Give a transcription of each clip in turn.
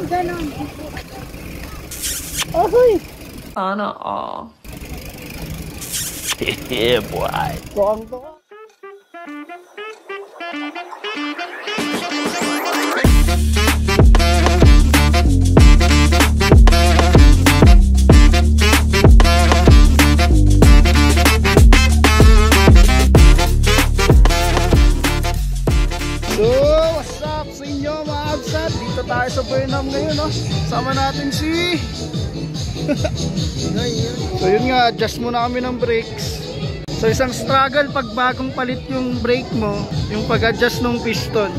Ganon. Ahoy! Sana all. Yeah, boy. Tuwang-tuwa. What's up sa inyo mga absat? Dito tayo sa Burnham ngayon, no? Sama natin si... So yun nga, adjust muna kami ng brakes. So isang struggle pag bagong palit yung brake mo, yung pag-adjust ng piston.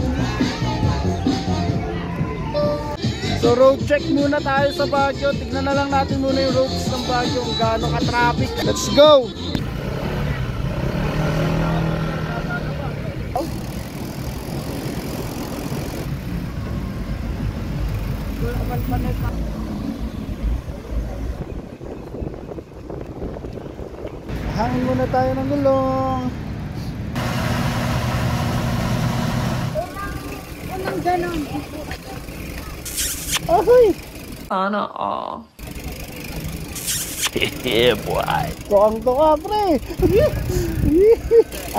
So road check muna tayo sa Baguio. Tignan na lang natin muna yung roads ng Baguio, kung gaano ka-traffic. Let's go! Hangin muna tayo ng gulong. Walang ganon. Ahoy! Sana all. Yeah, boy. Tuwang-tuwa, pre.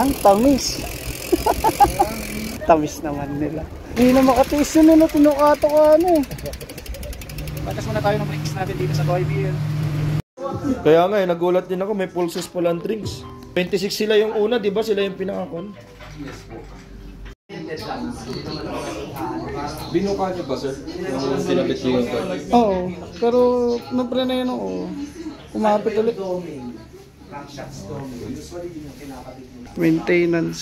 Ang tamis. Tamis naman nila. Hindi na makatiis yun na tinukato ka eh. Batas muna tayo ng brakes natin dito sa Toybill. Kaya nga nagulat din ako, may pulses pala ang drinks. 26 sila yung una, di ba? Sila yung pinakakon. Yes po. Binuka niyo ba, sir? Yung sinabit niyo yung toy? Oo, pero napre na yun ako. Kumapit ulit. Maintenance.